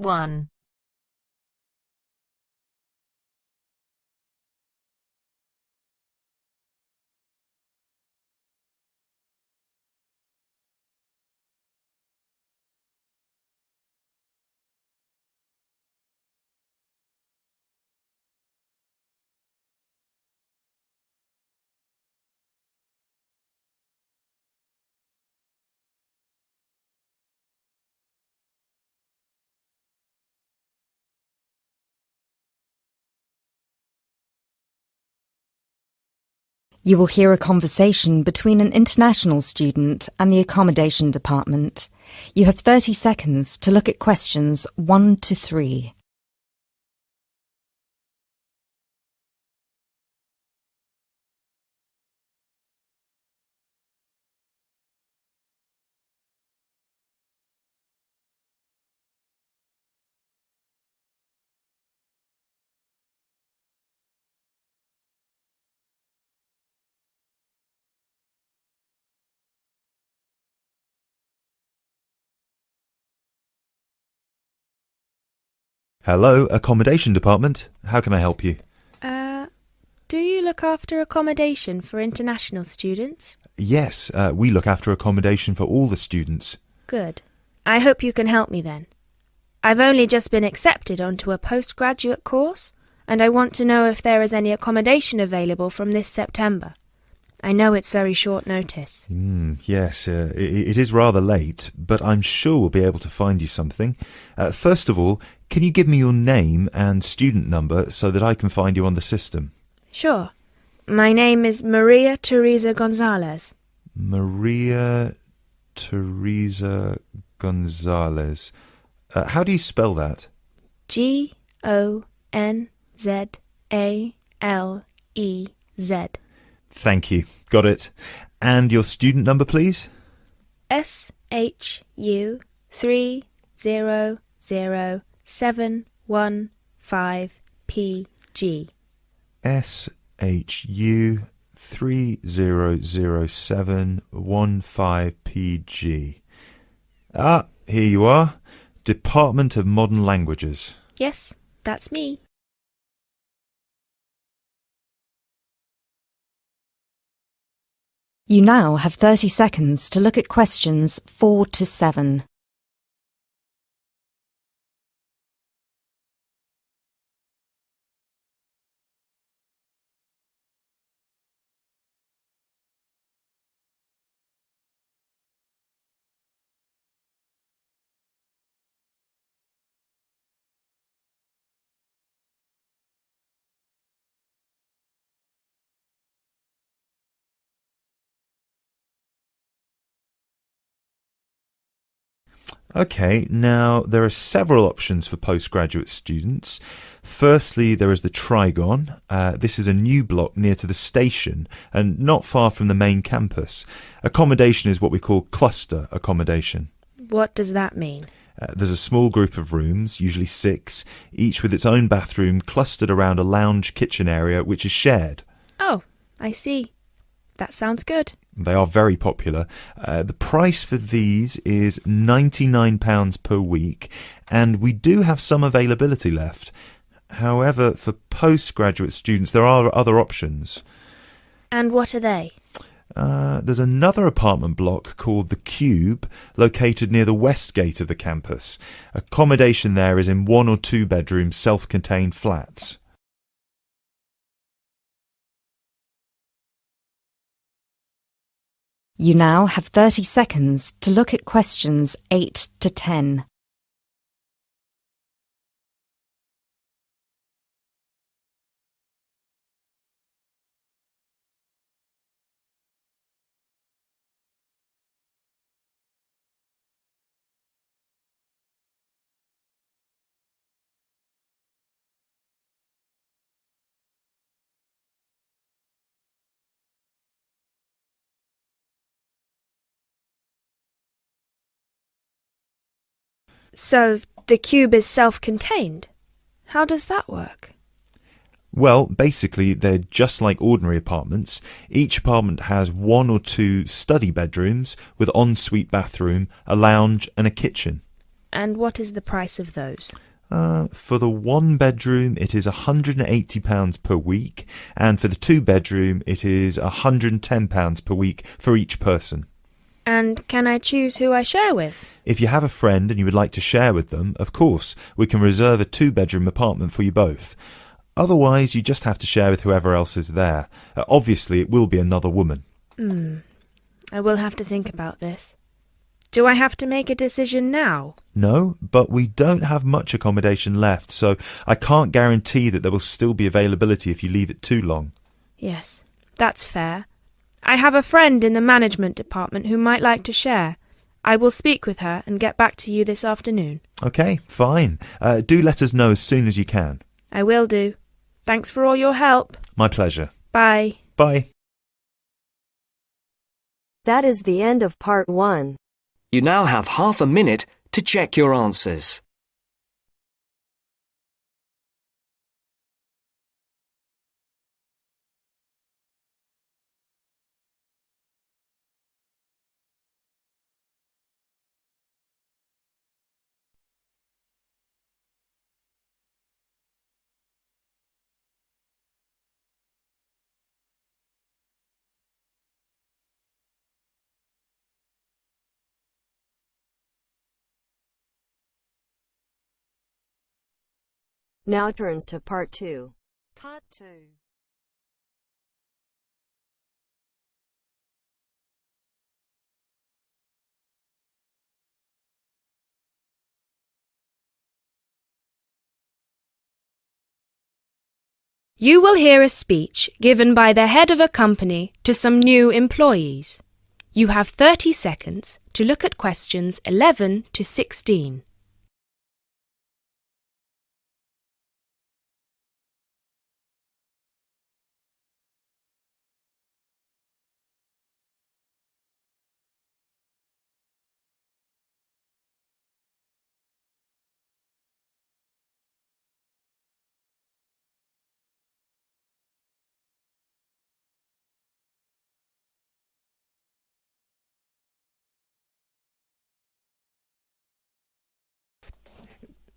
1. You will hear a conversation between an international student and the accommodation department. You have 30 seconds to look at questions 1 to 3. Hello, accommodation department. How can I help you? Do you look after accommodation for international students? Yes, we look after accommodation for all the students. Good. I hope you can help me then. I've only just been accepted onto a postgraduate course, and I want to know if there is any accommodation available from this September. I know it's very short notice. Yes, it is rather late, but I'm sure we'll be able to find you something. First of all, can you give me your name and student number so that I can find you on the system? Sure. My name is Maria Teresa Gonzalez. Maria Teresa Gonzalez. How do you spell that? Gonzalez. Thank you. Got it. And your student number, please? SHU 300715PG. SHU 300715PG. Ah, here you are. Department of Modern Languages. Yes, that's me. You now have 30 seconds to look at questions 4 to 7. Okay, now there are several options for postgraduate students. Firstly, there is the Trigon. This is a new block near to the station and not far from the main campus. Accommodation is what we call cluster accommodation. What does that mean? There's a small group of rooms, usually 6, each with its own bathroom clustered around a lounge kitchen area which is shared. Oh, I see. That sounds good. They are very popular. The price for these is £99 per week, and we do have some availability left. However, for postgraduate students, there are other options. And what are they? There's another apartment block called The Cube, located near the west gate of the campus. Accommodation there is in 1 or 2 bedroom self-contained flats. You now have 30 seconds to look at questions 8 to 10. So, the cube is self-contained? How does that work? Well, basically, they're just like ordinary apartments. Each apartment has 1 or 2 study bedrooms with ensuite bathroom, a lounge and a kitchen. And what is the price of those? For the one bedroom, it is £180 per week, and for the two bedroom, it is £110 per week for each person. And can I choose who I share with? If you have a friend and you would like to share with them, of course, we can reserve a two-bedroom apartment for you both. Otherwise, you just have to share with whoever else is there. Obviously, it will be another woman. I will have to think about this. Do I have to make a decision now? No, but we don't have much accommodation left, so I can't guarantee that there will still be availability if you leave it too long. Yes, that's fair. I have a friend in the management department who might like to share. I will speak with her and get back to you this afternoon. Okay, fine. Do let us know as soon as you can. I will do. Thanks for all your help. My pleasure. Bye. Bye. That is the end of part 1. You now have half a minute to check your answers. Now turns to part 2. Part 2. You will hear a speech given by the head of a company to some new employees. You have 30 seconds to look at questions 11 to 16.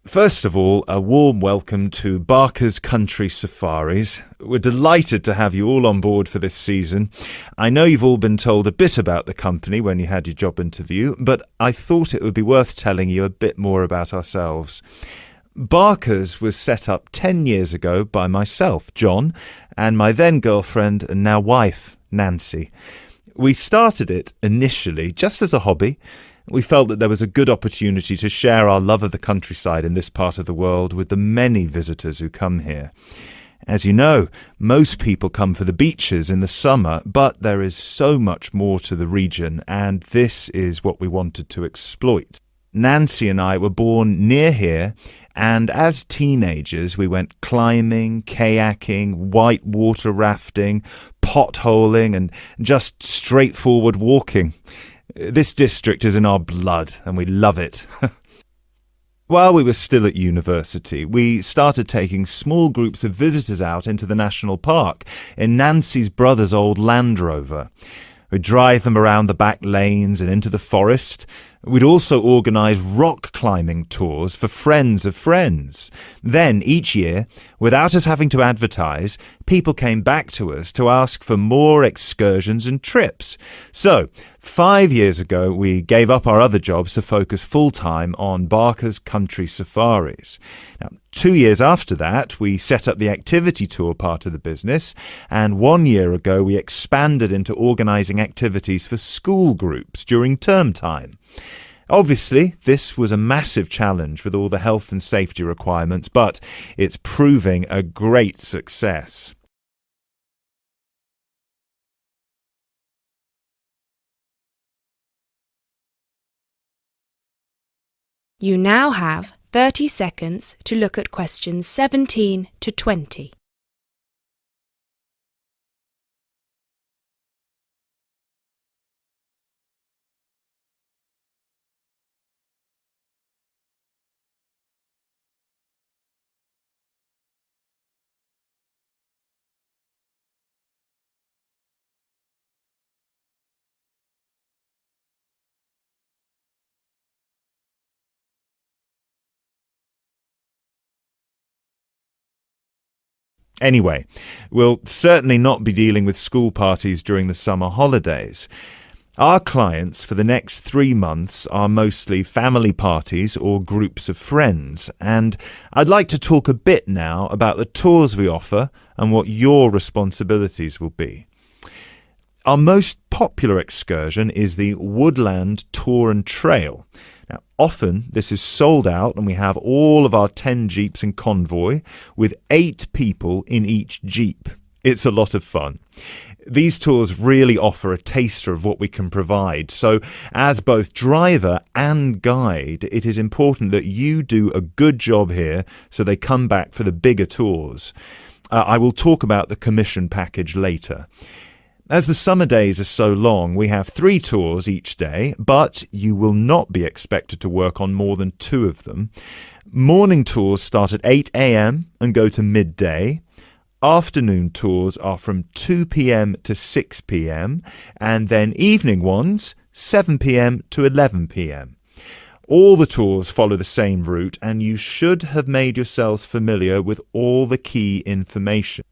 First of all, a warm welcome to Barker's Country Safaris. We're delighted to have you all on board for this season. I know you've all been told a bit about the company when you had your job interview, but I thought it would be worth telling you a bit more about ourselves. Barker's was set up 10 years ago by myself, John, and my then girlfriend and now wife, Nancy. We started it initially just as a hobby. We felt that there was a good opportunity to share our love of the countryside in this part of the world with the many visitors who come here. As you know, most people come for the beaches in the summer, but there is so much more to the region, and this is what we wanted to exploit. Nancy and I were born near here, and as teenagers we went climbing, kayaking, whitewater rafting, potholing, and just straightforward walking. This district is in our blood, and we love it. While we were still at university, we started taking small groups of visitors out into the national park in Nancy's brother's old Land Rover. We'd drive them around the back lanes and into the forest. We'd also organise rock climbing tours for friends of friends. Then, each year, without us having to advertise, people came back to us to ask for more excursions and trips. So, 5 years ago, we gave up our other jobs to focus full-time on Barker's Country Safaris. Now, 2 years after that, we set up the activity tour part of the business, and 1 year ago, we expanded into organising activities for school groups during term time. Obviously, this was a massive challenge with all the health and safety requirements, but it's proving a great success. You now have 30 seconds to look at questions 17 to 20. Anyway, we'll certainly not be dealing with school parties during the summer holidays. Our clients for the next 3 months are mostly family parties or groups of friends, and I'd like to talk a bit now about the tours we offer and what your responsibilities will be. Our most popular excursion is the Woodland Tour and Trail. Now, often this is sold out and we have all of our 10 jeeps in convoy with 8 people in each jeep. It's a lot of fun. These tours really offer a taster of what we can provide. So as both driver and guide, it is important that you do a good job here so they come back for the bigger tours. I will talk about the commission package later. As the summer days are so long, we have 3 tours each day, but you will not be expected to work on more than 2 of them. Morning tours start at 8 a.m. and go to midday. Afternoon tours are from 2 p.m. to 6 p.m. and then evening ones 7 p.m. to 11 p.m. All the tours follow the same route and you should have made yourselves familiar with all the key information.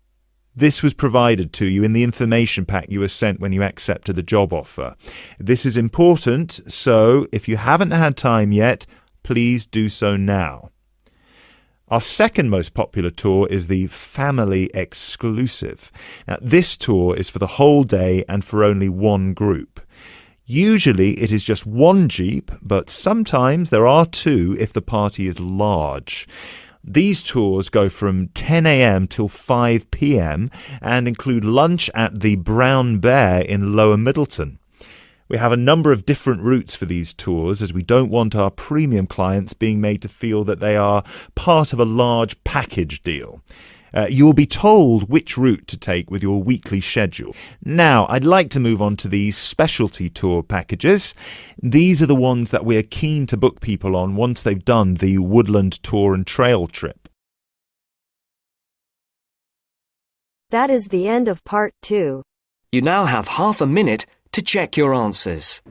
This was provided to you in the information pack you were sent when you accepted the job offer. This is important, so if you haven't had time yet, please do so now. Our second most popular tour is the Family Exclusive. Now, this tour is for the whole day and for only one group. Usually it is just one jeep, but sometimes there are 2 if the party is large. These tours go from 10 a.m. till 5 p.m. and include lunch at the Brown Bear in Lower Middleton. We have a number of different routes for these tours as we don't want our premium clients being made to feel that they are part of a large package deal. You will be told which route to take with your weekly schedule. Now, I'd like to move on to these specialty tour packages. These are the ones that we are keen to book people on once they've done the Woodland Tour and Trail trip. That is the end of part 2. You now have half a minute to check your answers.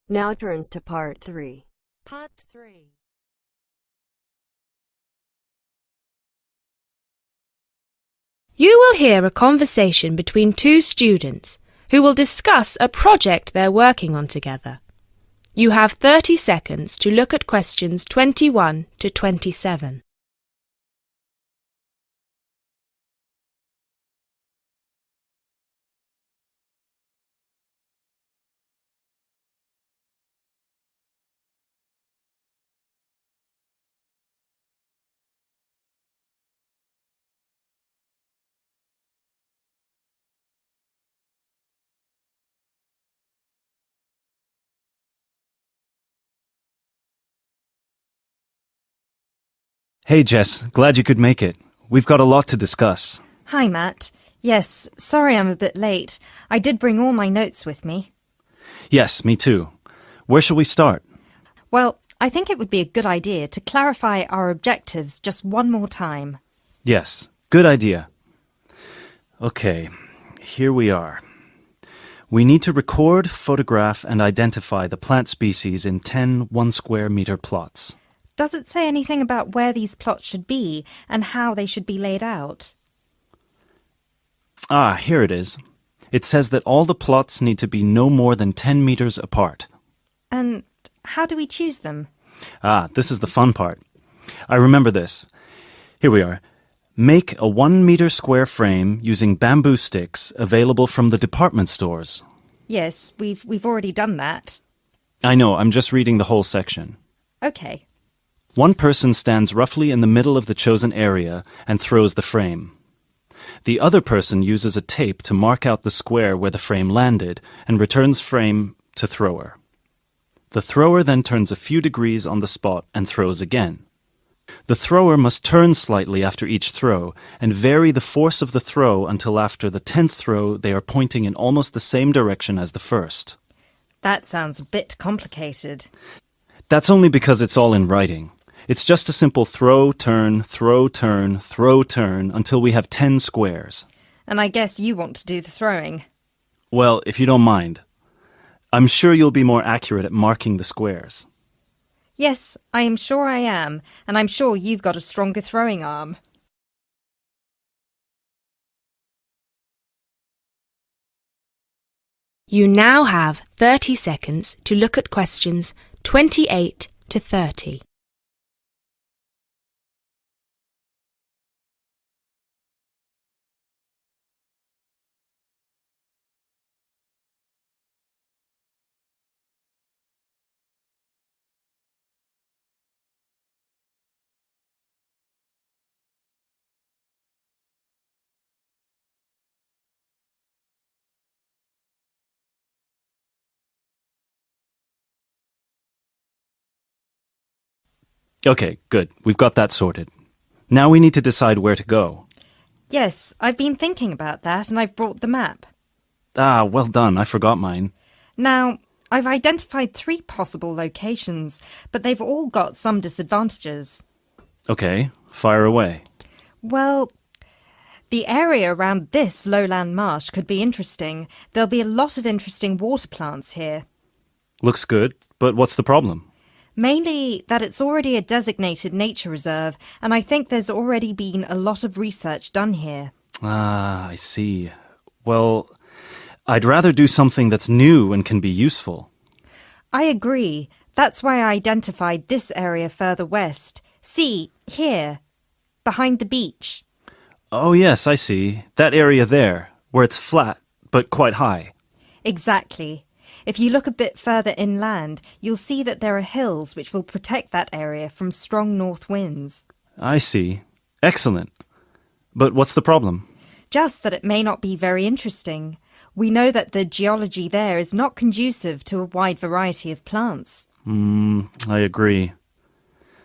Now turns to part 3. Part 3. You will hear a conversation between 2 students who will discuss a project they're working on together. You have 30 seconds to look at questions 21 to 27. Hey Jess, glad you could make it. We've got a lot to discuss. Hi, Matt. Yes, sorry I'm a bit late. I did bring all my notes with me. Yes, me too. Where shall we start? Well, I think it would be a good idea to clarify our objectives just one more time. Yes, good idea. Okay, here we are. We need to record, photograph, and identify the plant species in 10 1-square-meter plots. Does it say anything about where these plots should be and how they should be laid out? Ah, here it is. It says that all the plots need to be no more than 10 meters apart. And how do we choose them? Ah, this is the fun part. I remember this. Here we are. Make a 1-meter square frame using bamboo sticks available from the department stores. Yes, we've already done that. I know, I'm just reading the whole section. Okay. One person stands roughly in the middle of the chosen area and throws the frame. The other person uses a tape to mark out the square where the frame landed and returns frame to thrower. The thrower then turns a few degrees on the spot and throws again. The thrower must turn slightly after each throw and vary the force of the throw until after the 10th throw they are pointing in almost the same direction as the first. That sounds a bit complicated. That's only because it's all in writing. It's just a simple throw, turn, throw, turn, throw, turn until we have 10 squares. And I guess you want to do the throwing. Well, if you don't mind. I'm sure you'll be more accurate at marking the squares. Yes, I am sure I am, and I'm sure you've got a stronger throwing arm. You now have 30 seconds to look at questions 28 to 30. Okay, good. We've got that sorted. Now we need to decide where to go. Yes, I've been thinking about that and I've brought the map. Ah, well done. I forgot mine. Now, I've identified 3 possible locations, but they've all got some disadvantages. Okay, fire away. Well, the area around this lowland marsh could be interesting. There'll be a lot of interesting water plants here. Looks good, but what's the problem? Mainly that it's already a designated nature reserve, and I think there's already been a lot of research done here. Ah, I see. Well, I'd rather do something that's new and can be useful. I agree. That's why I identified this area further west. See, here, behind the beach. Oh yes, I see. That area there, where it's flat, but quite high. Exactly. If you look a bit further inland, you'll see that there are hills which will protect that area from strong north winds. I see. Excellent. But what's the problem? Just that it may not be very interesting. We know that the geology there is not conducive to a wide variety of plants. I agree.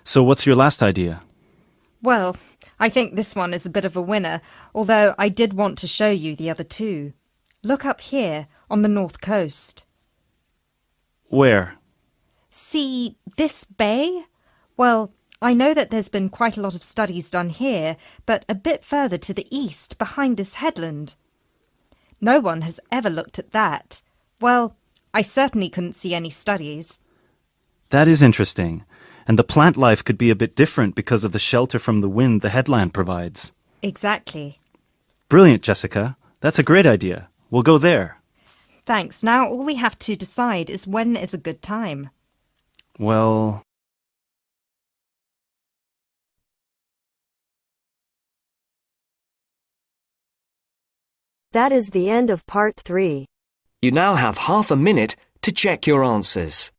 So what's your last idea? Well, I think this one is a bit of a winner, although I did want to show you the other 2. Look up here, on the north coast. Where? See this bay? Well, I know that there's been quite a lot of studies done here, but a bit further to the east, behind this headland. No one has ever looked at that. Well, I certainly couldn't see any studies. That is interesting. And the plant life could be a bit different because of the shelter from the wind the headland provides. Exactly. Brilliant, Jessica. That's a great idea. We'll go there. Thanks. Now all we have to decide is when is a good time. Well... That is the end of part 3. You now have half a minute to check your answers.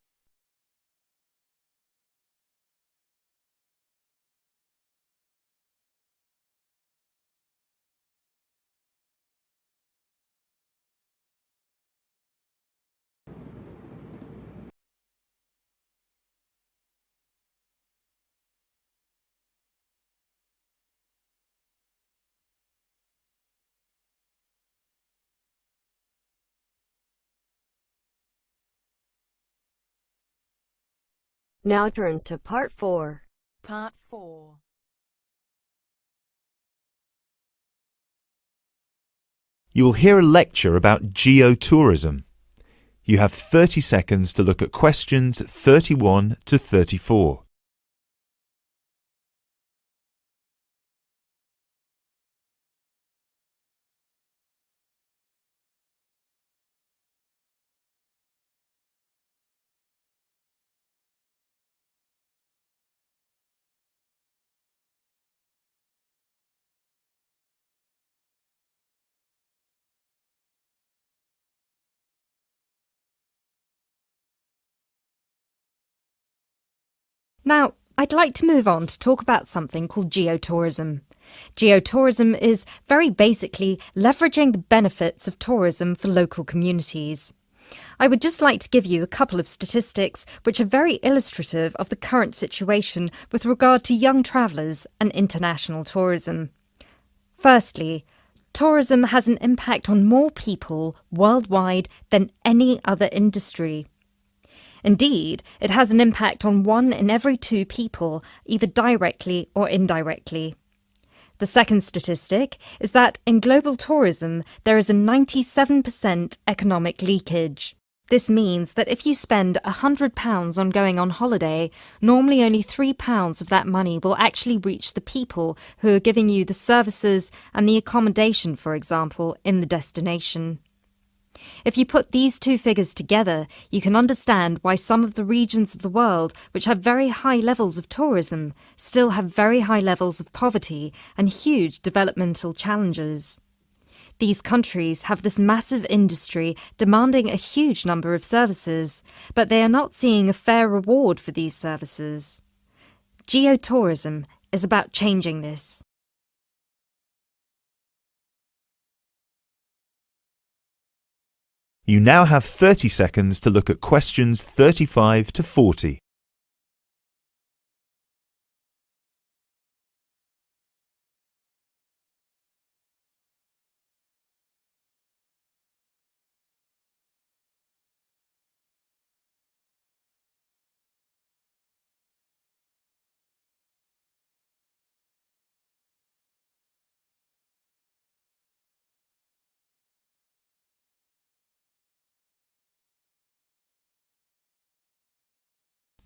Now turns to part 4. Part 4. You will hear a lecture about geotourism. You have 30 seconds to look at questions 31 to 34. Now, I'd like to move on to talk about something called geotourism. Geotourism is very basically leveraging the benefits of tourism for local communities. I would just like to give you a couple of statistics which are very illustrative of the current situation with regard to young travellers and international tourism. Firstly, tourism has an impact on more people worldwide than any other industry. Indeed, it has an impact on 1 in every 2 people, either directly or indirectly. The second statistic is that in global tourism, there is a 97% economic leakage. This means that if you spend £100 on going on holiday, normally only £3 of that money will actually reach the people who are giving you the services and the accommodation, for example, in the destination. If you put these two figures together, you can understand why some of the regions of the world which have very high levels of tourism still have very high levels of poverty and huge developmental challenges. These countries have this massive industry demanding a huge number of services, but they are not seeing a fair reward for these services. Geotourism is about changing this. You now have 30 seconds to look at questions 35 to 40.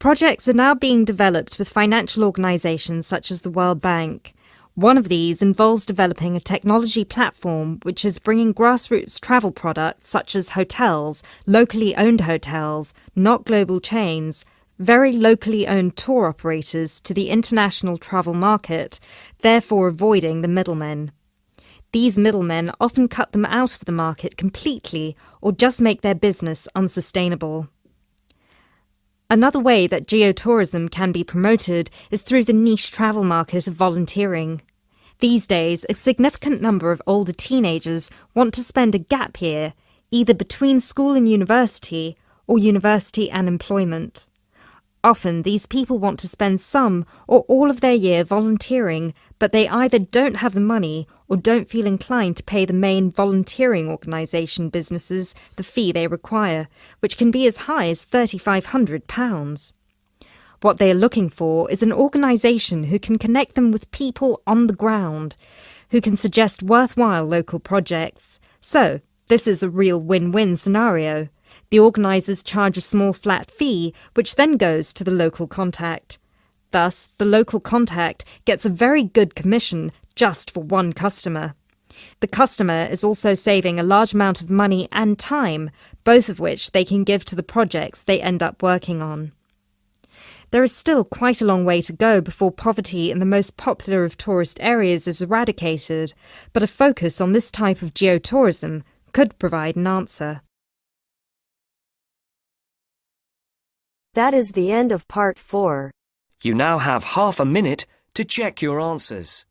Projects are now being developed with financial organisations such as the World Bank. One of these involves developing a technology platform which is bringing grassroots travel products such as hotels, locally owned hotels, not global chains, very locally owned tour operators to the international travel market, therefore avoiding the middlemen. These middlemen often cut them out of the market completely or just make their business unsustainable. Another way that geotourism can be promoted is through the niche travel market of volunteering. These days, a significant number of older teenagers want to spend a gap year, either between school and university, or university and employment. Often, these people want to spend some or all of their year volunteering, but they either don't have the money or don't feel inclined to pay the main volunteering organisation businesses the fee they require, which can be as high as £3,500. What they are looking for is an organisation who can connect them with people on the ground, who can suggest worthwhile local projects. So, this is a real win-win scenario. The organisers charge a small flat fee, which then goes to the local contact. Thus, the local contact gets a very good commission just for one customer. The customer is also saving a large amount of money and time, both of which they can give to the projects they end up working on. There is still quite a long way to go before poverty in the most popular of tourist areas is eradicated, but a focus on this type of geotourism could provide an answer. That is the end of part 4. You now have half a minute to check your answers.